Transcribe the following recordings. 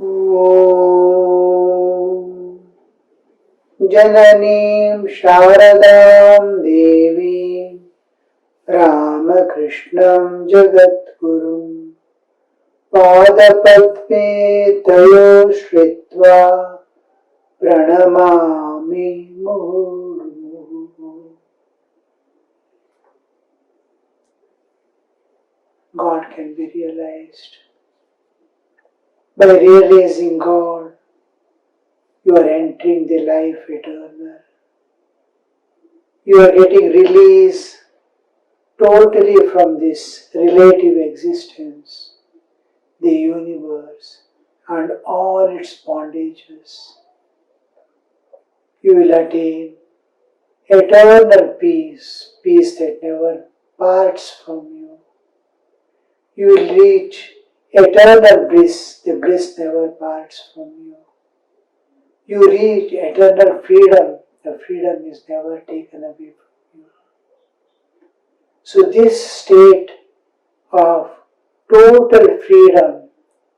Om Jananim Sharadam Devi Ramakrishnam Jagadgurum Padapadme Tayo Shritva Pranamami Murmu. God can be realized. By realizing God, you are entering the life eternal. You are getting release totally from this relative existence, the universe, and all its bondages. You will attain eternal peace, peace that never parts from you. You will reach eternal bliss, the bliss never parts from you. You reach eternal freedom, the freedom is never taken away from you. So this state of total freedom,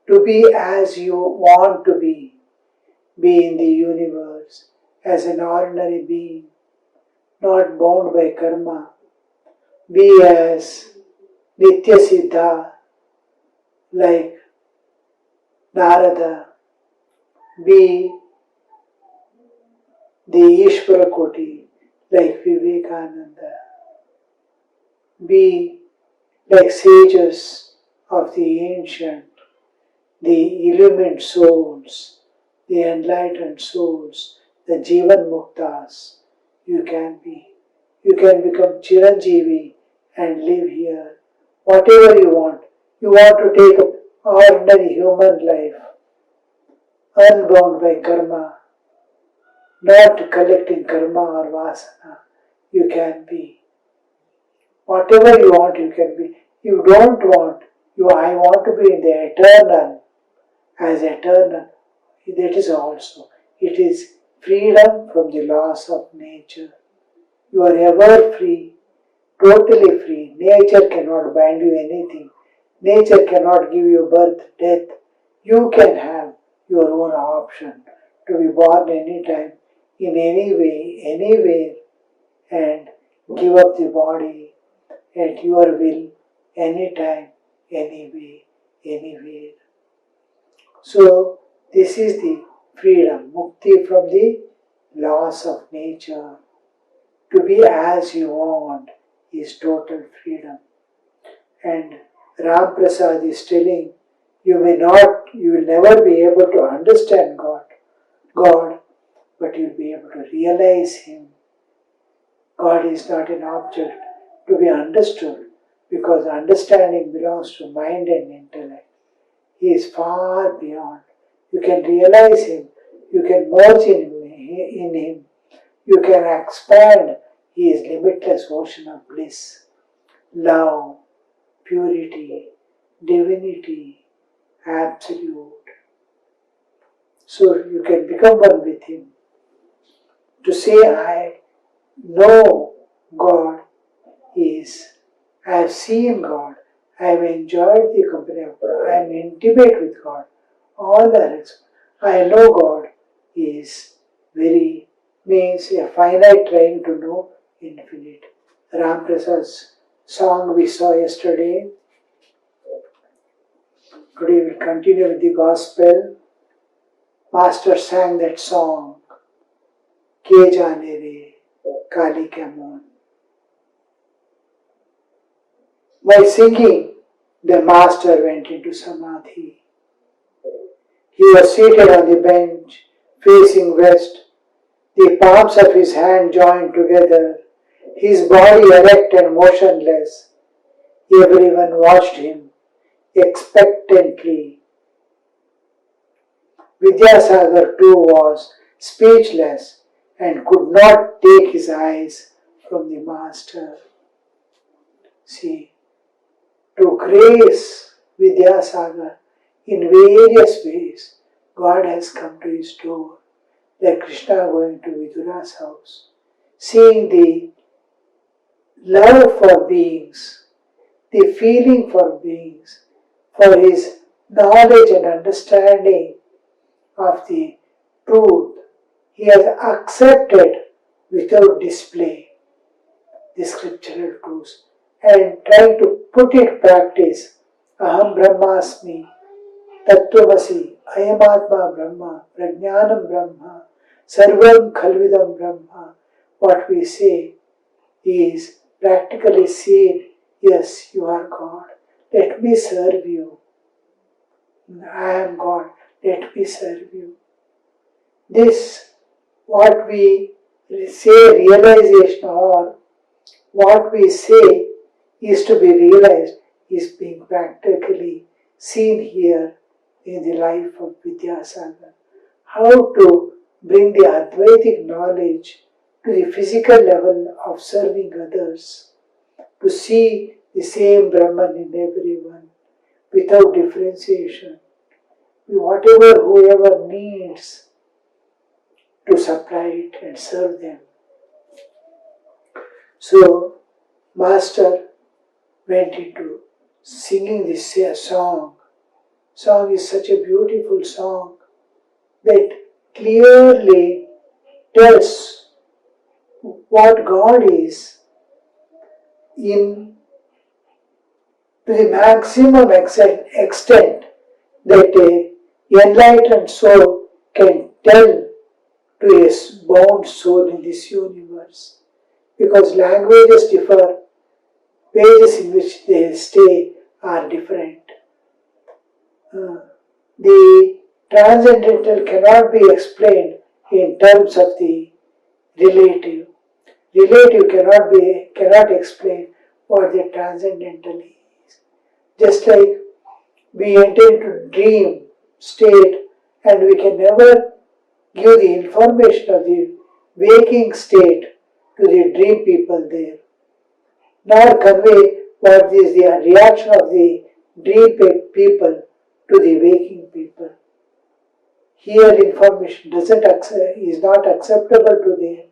to be as you want to be in the universe, as an ordinary being, not bound by karma, be as Nitya Siddha, like Narada, be the Ishvara Koti, like Vivekananda, be like sages of the ancient, the illumined souls, the enlightened souls, the Jivan Muktas. You can be. You can become Chiranjeevi and live here. Whatever you want. You want to take an ordinary human life, unbound by karma, not collecting karma or vasana. You can be. Whatever you want, you can be. You don't want, I want to be in the eternal, as eternal. That is also. It is freedom from the laws of nature. You are ever free, totally free. Nature cannot bind you anything. Nature cannot give you birth, death. You can have your own option to be born anytime, in any way, anywhere, and give up the body at your will, anytime, anyway, anywhere. So, this is the freedom, mukti from the laws of nature. To be as you want is total freedom. And Ram Prasad is telling, you will never be able to understand God, but you'll be able to realize Him. God is not an object to be understood, because understanding belongs to mind and intellect. He is far beyond. You can realize Him, you can merge in Him, you can expand. He is limitless ocean of bliss, love, purity, divinity, absolute. So you can become one with Him. To say I know God is, I have seen God, I have enjoyed the company of God, I am intimate with God, all that I know God is means a finite trying to know infinite. Ram Prasad's song we saw yesterday. Today we'll continue with the gospel. Master sang that song, Ke Jane Re, Kali Kamon. While singing, the master went into Samadhi. He was seated on the bench, facing west, the palms of his hand joined together, his body erect and motionless. Everyone watched him expectantly. Vidyasagar too was speechless and could not take his eyes from the master. See, to grace Vidyasagar in various ways, God has come to his door, like Krishna going to Vidura's house, seeing the love for beings, the feeling for beings, for his knowledge and understanding of the truth. He has accepted without display the scriptural truths and trying to put it practice. Aham Brahmasmi, Tattvamasi, Ayamatma Brahma, Prajnanam Brahma, Sarvam Khalvidam Brahma. What we say is practically seen, yes, you are God. Let me serve you. I am God. Let me serve you. This, what we say realization or what we say is to be realized is being practically seen here in the life of Vidyasagar. How to bring the Advaitic knowledge to the physical level of serving others, to see the same Brahman in everyone without differentiation, whatever whoever needs to supply it and serve them. So, Master went into singing this song. Song is such a beautiful song that clearly tells what God is in to the maximum extent that a enlightened soul can tell to a bound soul in this universe. Because languages differ, ways in which they stay are different. The transcendental cannot be explained in terms of the relative. Relative cannot explain what the transcendental is. Just like we enter into dream state and we can never give the information of the waking state to the dream people there, nor convey what is the reaction of the dream people to the waking people. Here information is not acceptable to them.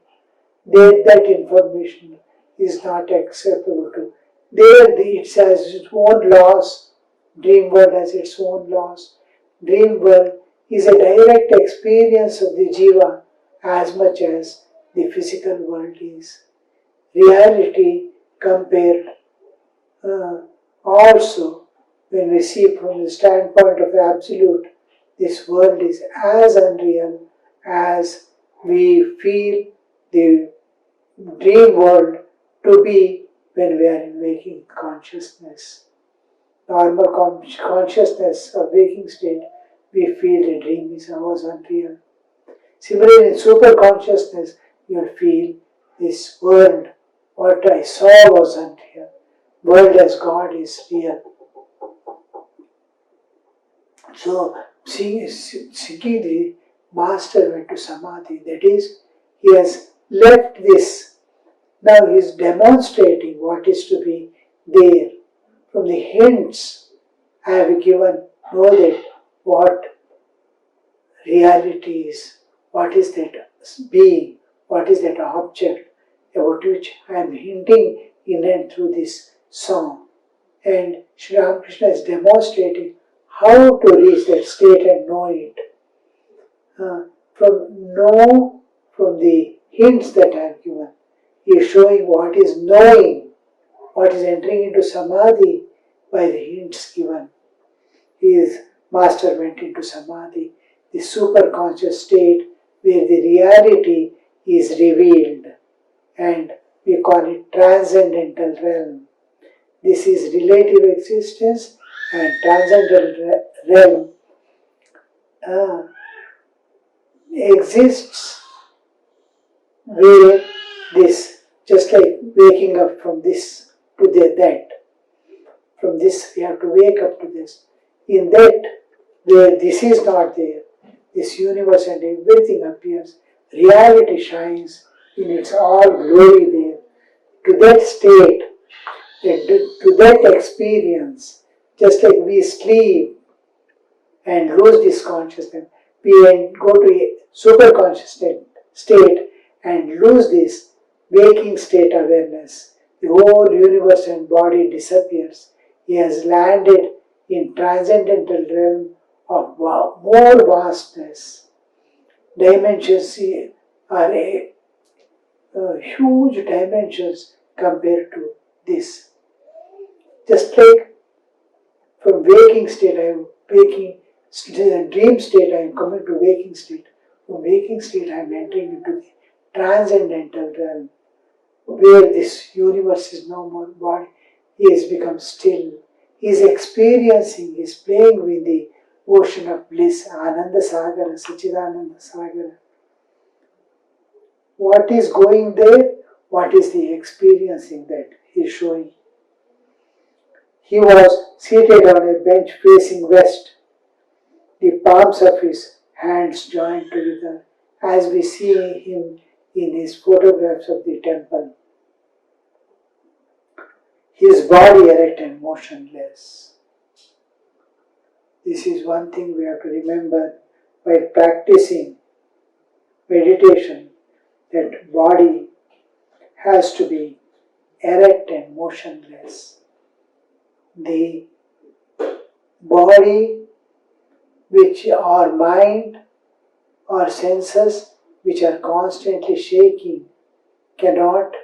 That information is not acceptable to. There it has its own laws. Dream world has its own laws. Dream world is a direct experience of the jiva as much as the physical world is. Reality compared also, when we see from the standpoint of absolute, this world is as unreal as we feel the dream world to be when we are in waking consciousness. Normal consciousness of waking state, we feel the dream was unreal. Similarly, in super consciousness, you will feel this world, what I saw was unreal. World as God is real. So, seeking the Master went to Samadhi. That is, he has left this. Now he is demonstrating what is to be there. From the hints I have given, know that what reality is, what is that being, what is that object about which I am hinting in and through this song. And Sri Ramakrishna is demonstrating how to reach that state and know it. From the hints that I have given, he is showing what is knowing, what is entering into Samadhi by the hints given. His Master went into Samadhi, the superconscious state where the reality is revealed, and we call it Transcendental realm. This is relative existence, and Transcendental realm exists where this, just like waking up from this to that. From this we have to wake up to this. In that, where this is not there, this universe and everything appears, reality shines in its all glory there. To that state, to that experience, just like we sleep and lose this consciousness, we go to a super conscious state and lose this waking state awareness. The whole universe and body disappears. He has landed in transcendental realm of more vastness. Dimensions are huge dimensions compared to this. Just like from waking state, I am waking, dream state, I am coming to waking state. From waking state, I am entering into the transcendental realm, where this universe is no more body. He has become still. He is experiencing, he is playing with the ocean of bliss, Ananda Sagara, Sachidananda Sagara. What is going there? What is the experiencing that he is showing? He was seated on a bench facing west, the palms of his hands joined together, as we see him in his photographs of the temple. His body erect and motionless. This is one thing we have to remember by practicing meditation, that body has to be erect and motionless. The body, which our mind, our senses, which are constantly shaking, cannot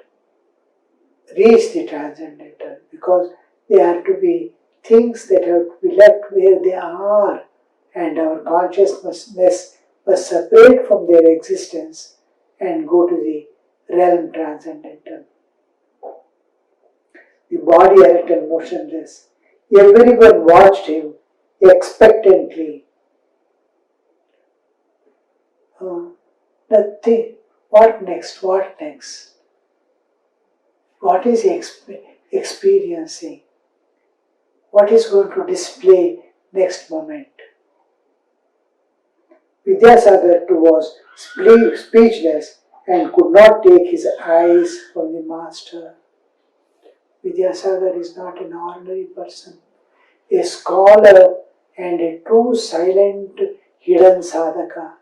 reach the transcendental, because they are to be things that have to be left where they are, and our consciousness must separate from their existence and go to the realm transcendental. The body erect and motionless. Everyone watched him expectantly. Nothing. What next? What next? What is he experiencing? What is going to display next moment? Vidyasagar too was speechless and could not take his eyes from the master. Vidyasagar is not an ordinary person, a scholar and a true silent hidden sadhaka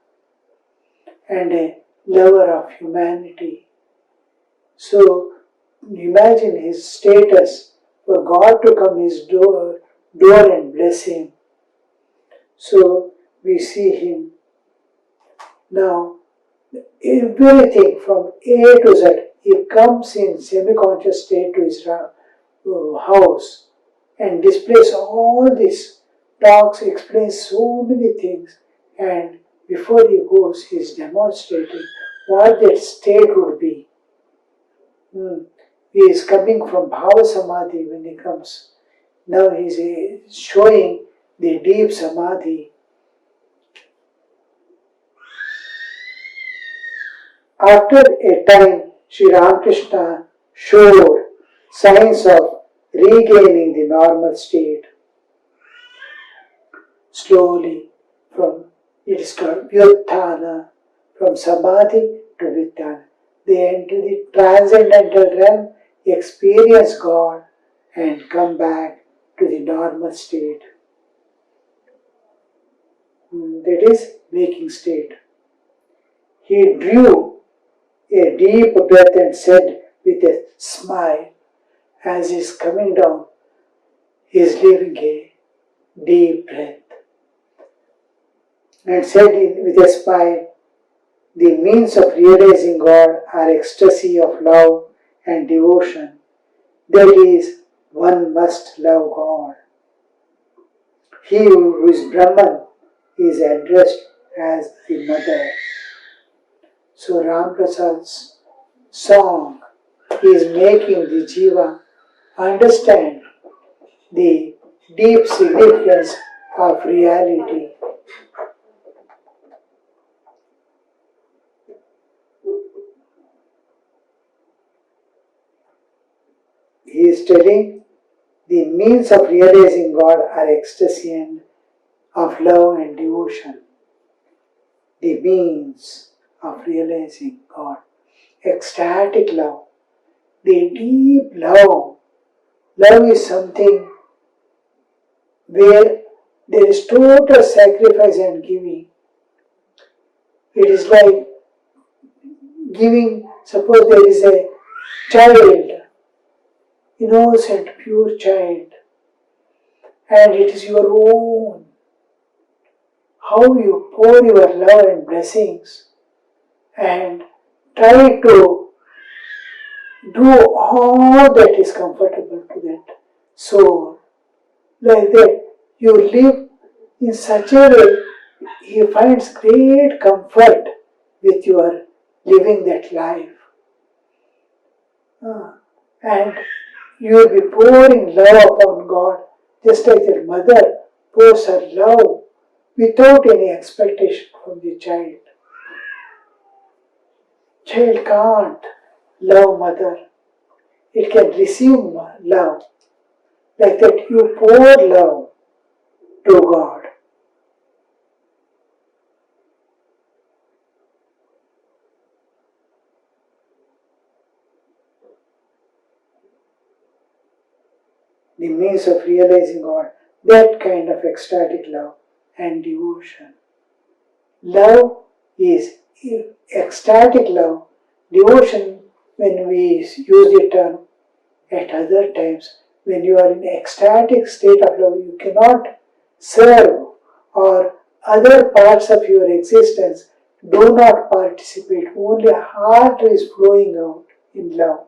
and a lover of humanity. So imagine his status for God to come his door and bless him. So we see him now, everything from A to Z, he comes in semi-conscious state to his house and displays all this, talks, explains so many things, and before he goes, he is demonstrating what that state would be. He is coming from Bhava Samadhi when he comes. Now he is showing the deep Samadhi. After a time, Sri Ramakrishna showed signs of regaining the normal state. Slowly, it is called Vyuthana, from Samadhi to Vyuthana. They enter the transcendental realm, experience God, and come back to the normal state. That is waking state. He drew a deep breath and said with a smile, as he is coming down, he is leaving a deep breath, and said with a smile, the means of realizing God are ecstasy of love and devotion. That is, one must love God. He who is Brahman is addressed as the mother. So Ram Prasad's song is making the Jiva understand the deep significance of reality. He is telling the means of realizing God are ecstasy and of love and devotion. The means of realizing God. Ecstatic love. The deep love. Love is something where there is total sacrifice and giving. It is like giving, suppose there is a child, innocent, pure child, and it is your own. how you pour your love and blessings and try to do all that is comfortable to that soul. Like that, you live in such a way, he finds great comfort with your living that life. And you will be pouring love upon God, just like their mother pours her love without any expectation from the child. Child can't love mother. It can receive love. Like that, you pour love to God. The means of realizing God, that kind of ecstatic love and devotion. Love is ecstatic love. Devotion, when we use the term at other times, when you are in ecstatic state of love, you cannot serve or other parts of your existence do not participate. Only heart is flowing out in love,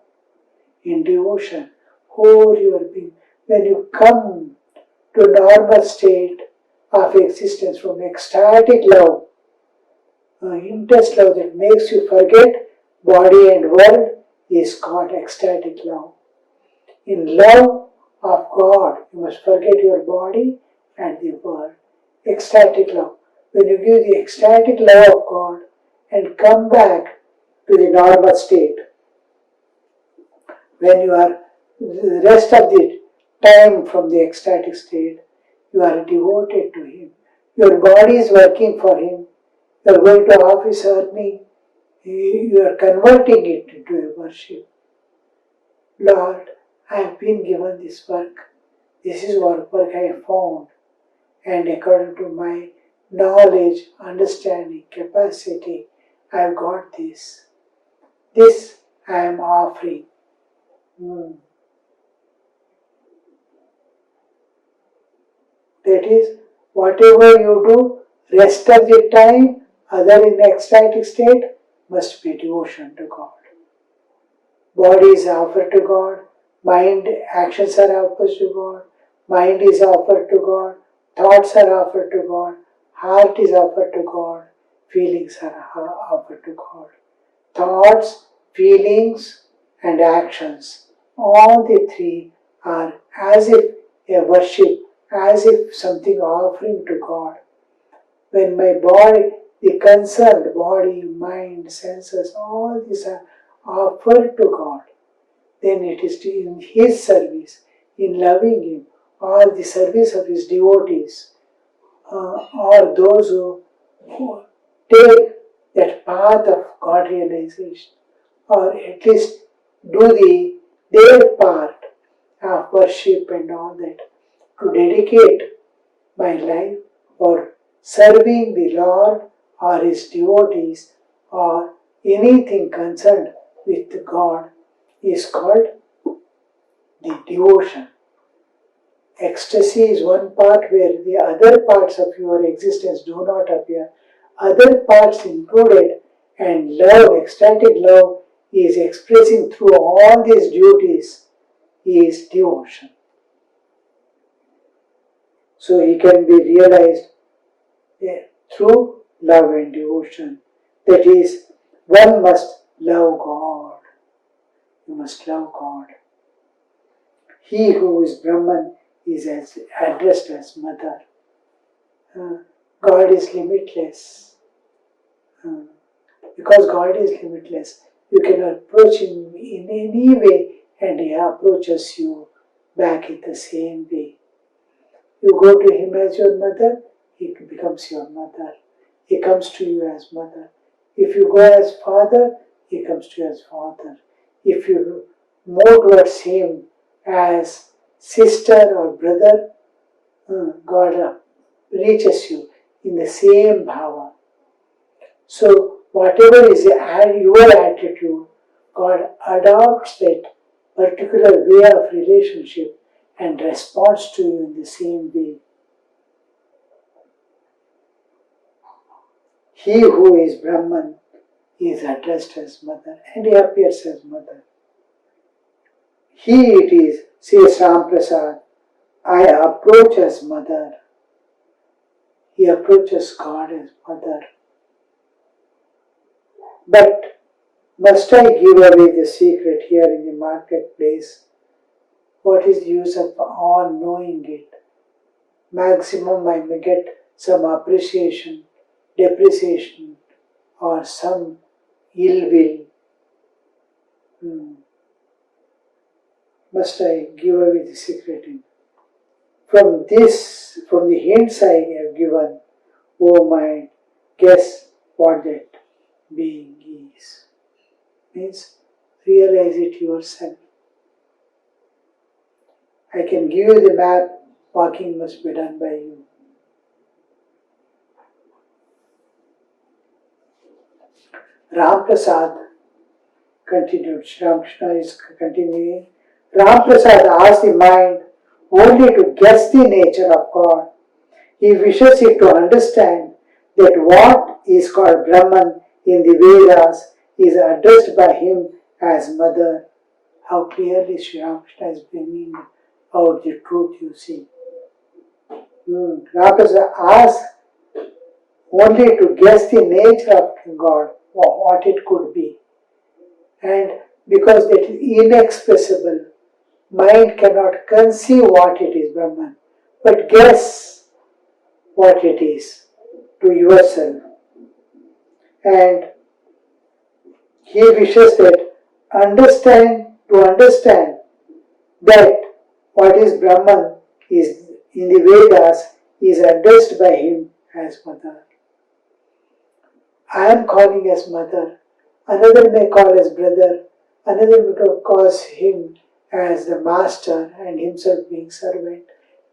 in devotion, whole your being. When you come to normal state of existence from ecstatic love, intense love that makes you forget body and world is called ecstatic love. In love of God, you must forget your body and the world. Ecstatic love. When you give the ecstatic love of God and come back to the normal state, when you are the rest of the time from the ecstatic state, you are devoted to Him. Your body is working for Him. You are going to office earning. You are converting it into a worship. Lord, I have been given this work. This is what work I have found. And according to my knowledge, understanding, capacity, I have got this. This I am offering. That is, whatever you do, rest of the time, other in ecstatic state, must be devotion to God. Body is offered to God, mind, actions are offered to God, mind is offered to God, thoughts are offered to God, heart is offered to God, feelings are offered to God. Thoughts, feelings, and actions, all the three are as if a worship, as if something offering to God. When my body, the concerned body, mind, senses, all these are offered to God, then it is in His service, in loving Him, or the service of His devotees, or those who take that path of God realization, or at least do their part of worship and all that, to dedicate my life for serving the Lord or His devotees or anything concerned with God is called the devotion. Ecstasy is one part where the other parts of your existence do not appear. Other parts included, and love, ecstatic love, is expressing through all these duties is devotion. So he can be realized through love and devotion. That is, one must love God. You must love God. He who is Brahman is addressed as Mother. God is limitless. Because God is limitless, you can approach Him in any way and He approaches you back in the same way. You go to Him as your mother, He becomes your mother. He comes to you as mother. If you go as father, He comes to you as father. If you move towards Him as sister or brother, God reaches you in the same bhava. So whatever is your attitude, God adopts that particular way of relationship and responds to you in the same way. He who is Brahman is addressed as mother and he appears as mother. He it is, says Ram Prasad, I approach as mother. He approaches God as mother. But must I give away the secret here in the marketplace? What is the use of all knowing it? Maximum I may get some appreciation, depreciation, or some ill will. Must I give away the secret? From the hints I have given, O mind, guess what that being is. Means realize it yourself. I can give you the map, walking must be done by you. Ram Prasad continued, Sri Ramakrishna is continuing. Ram Prasad asked the mind only to guess the nature of God. He wishes it to understand that what is called Brahman in the Vedas is addressed by him as mother. How clearly Sri Ramakrishna is bringing out the truth, you see. Ram Prasad asked only to guess the nature of God, or what it could be. And because that is inexpressible, mind cannot conceive what it is, Brahman, but guess what it is to yourself. And he wishes that to understand that what is Brahman is in the Vedas is addressed by him as mother. I am calling as mother, another may call as brother, another may call him as the master and himself being servant.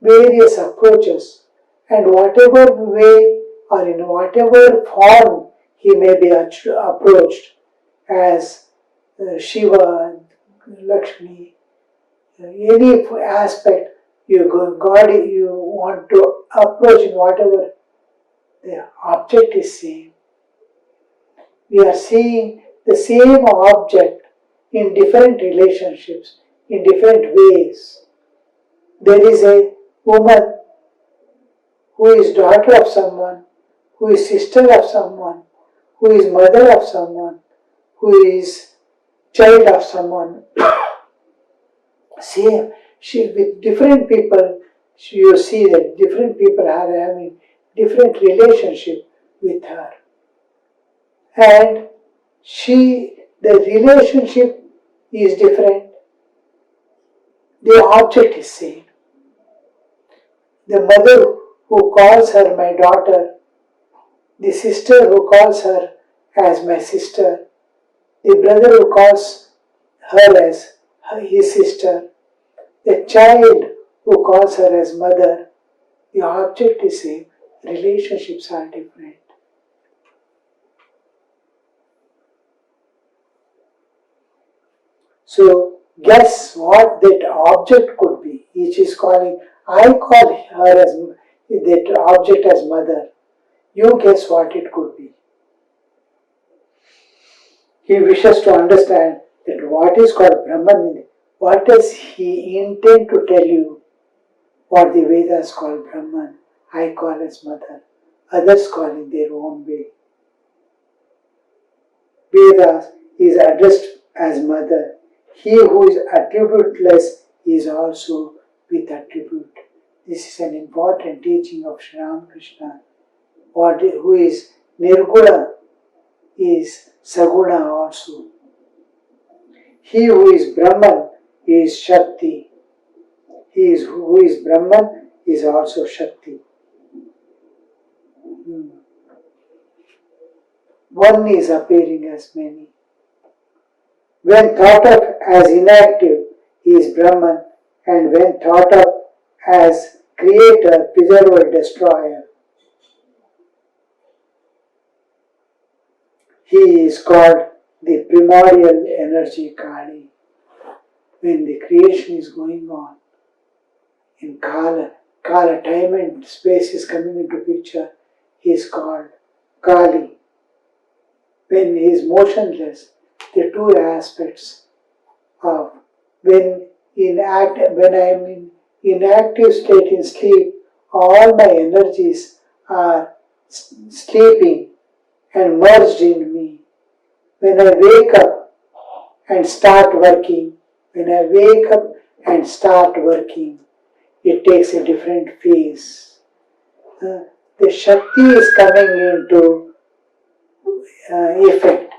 Various approaches, and whatever way or in whatever form he may be approached as Shiva, Lakshmi, any aspect God you want to approach in whatever, the object is same. We are seeing the same object in different relationships, in different ways. There is a woman who is daughter of someone, who is sister of someone, who is mother of someone, who is child of someone. Same. With different people, you see that different people are having different relationship with her. And the relationship is different. The object is same. The mother who calls her my daughter, the sister who calls her as my sister, the brother who calls her as his sister, the child who calls her as mother, the object is same, relationships are different. So guess what that object could be. Each is calling, I call her as that object as mother. You guess what it could be. He wishes to understand that what is called Brahman, what does he intend to tell you? What the Vedas call Brahman, I call as mother. Others call in their own way. Vedas is addressed as mother. He who is attributeless is also with attribute. This is an important teaching of Sri Ramakrishna. Who is Nirguna is Saguna also. He who is Brahman is Shakti. Who is Brahman is also Shakti. One is appearing as many. When thought of as inactive, he is Brahman, and when thought of as creator, preserver, destroyer, he is called the primordial energy Kali. When the creation is going on, in Kala, time and space is coming into picture, he is called Kali. when he is motionless, the two aspects of when when I am in inactive state in sleep, all my energies are sleeping and merged in me. When I wake up and start working, when I wake up and start working, it takes a different phase. The Shakti is coming into effect.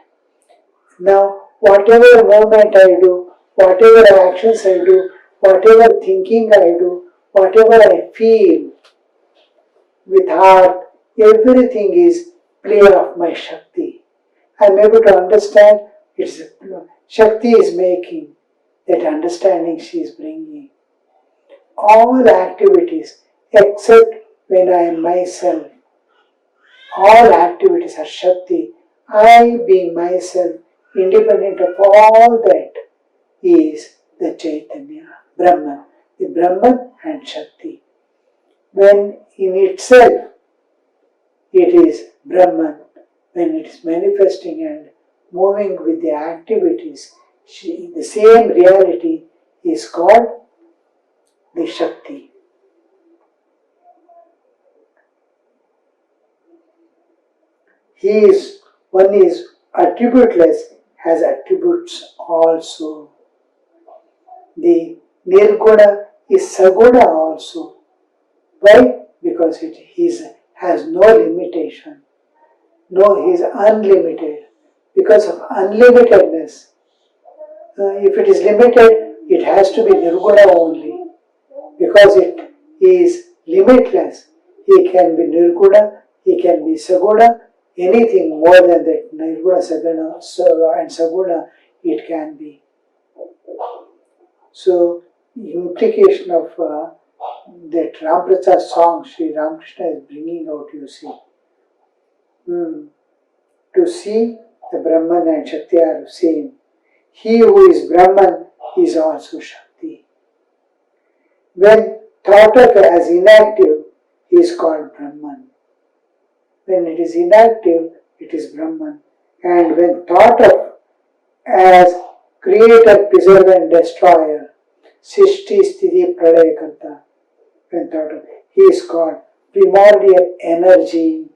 Now, whatever movement I do, whatever actions I do, whatever thinking I do, whatever I feel with heart, everything is play of my Shakti. I am able to understand it's Shakti is making, that understanding she is bringing. All activities except when I am myself, all activities are Shakti. I being myself, independent of all that, is the Chaitanya, Brahman, the Brahman and Shakti. When in itself it is Brahman, when it is manifesting and moving with the activities, the same reality is called the Shakti. One is attributeless, has attributes also. The Nirguna is Saguna also. Why? Because it has no limitation. No, he is unlimited. Because of unlimitedness. If it is limited, it has to be Nirguna only. Because it is limitless. He can be Nirguna, he can be Saguna, anything more than that, Nirguna, Saguna and Saguna, it can be. So, implication of that Ramaprasad song, Sri Ramakrishna is bringing out, you see. To see the Brahman and Shakti are the same. He who is Brahman is also Shakti. When thought of as inactive, he is called Brahman. When it is inactive, it is Brahman. And when thought of as creator, preserver and destroyer, Sishti, Sthiti, Pralayakanta, when thought of, he is called primordial energy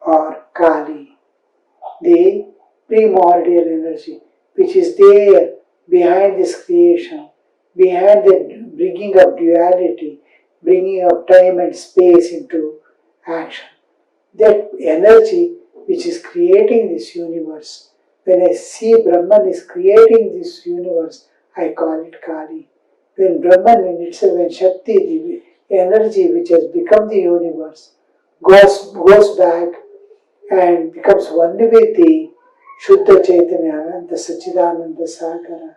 or Kali, the primordial energy which is there behind this creation, behind the bringing of duality, bringing of time and space into action. That energy which is creating this universe, when I see Brahman is creating this universe, I call it Kali. When Brahman in itself, when Shakti, the energy which has become the universe, goes back and becomes one with the Shuddha Chaitanya, Ananta Sachidananda Sakara,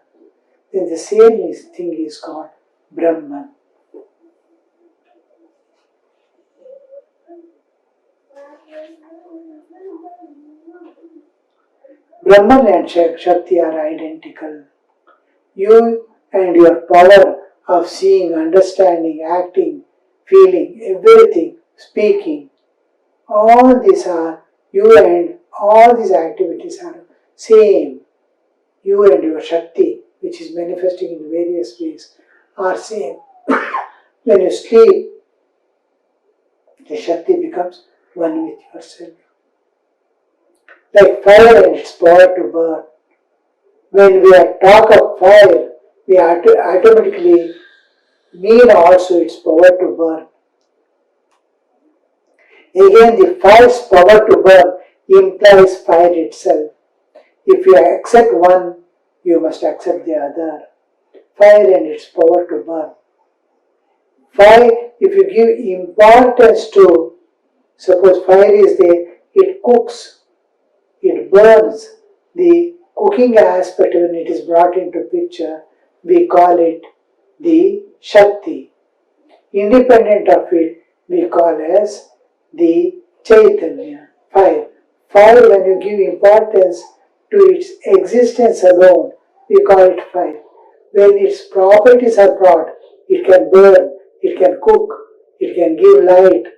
then the same thing is called Brahman. Brahman and Shakti are identical. You and your power of seeing, understanding, acting, feeling, everything, speaking, all these are you and all these activities are same. You and your Shakti, which is manifesting in various ways, are same. When you sleep, the Shakti becomes one with yourself. Like fire and its power to burn. When we talk of fire, we automatically mean also its power to burn. Again, the fire's power to burn implies fire itself. If you accept one, you must accept the other. Fire and its power to burn. Fire, if you give importance to, suppose fire is there, it cooks, it burns. The cooking aspect, when it is brought into picture, we call it the Shakti. Independent of it, we call as the Chaitanya, fire. Fire, when you give importance to its existence alone, we call it fire. When its properties are brought, it can burn, it can cook, it can give light.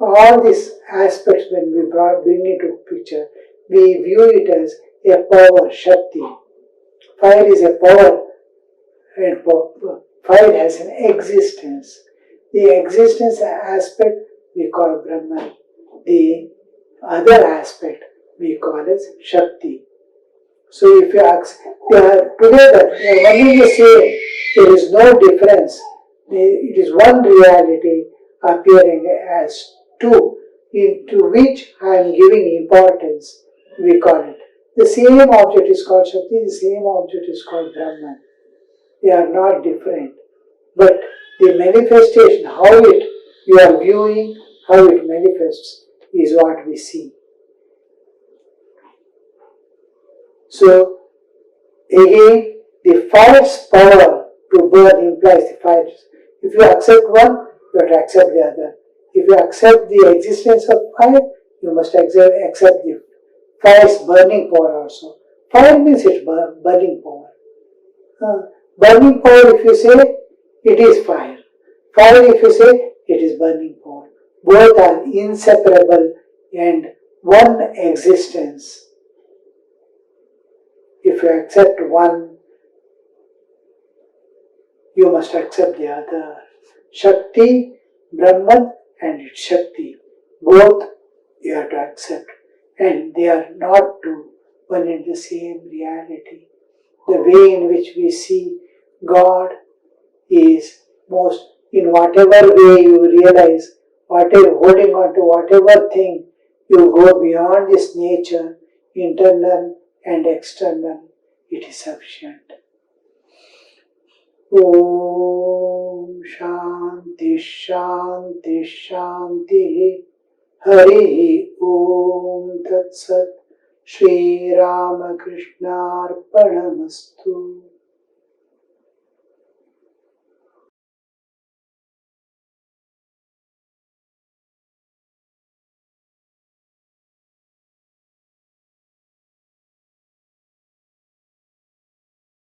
All these aspects, when we bring into picture, we view it as a power, Shakti. Fire is a power, and fire has an existence. The existence aspect we call Brahman. The other aspect we call as Shakti. So if you ask, they are together, they are one and the same. There is no difference. It is one reality appearing as two, into which I am giving importance, we call it. The same object is called Shakti, the same object is called Brahman. They are not different. But the manifestation, how it you are viewing, how it manifests, is what we see. So, again, the fire's power to burn implies the fire. If you accept one, you have to accept the other. If you accept the existence of fire, you must accept the fire's burning power also. Fire means it's burning power. Burning power, if you say, it is fire. Fire, if you say, it is burning power. Both are inseparable and one existence. If you accept one, you must accept the other. Shakti, Brahman and its Shakti, both you have to accept. And they are not two, one and the same reality. The way in which we see God is most, in whatever way you realize, whatever holding on to whatever thing, you go beyond this nature, internal and external, it is sufficient. Om Shanti Shanti Shanti Hari Om Tat Sat Shri Ramakrishna Arpanamastu.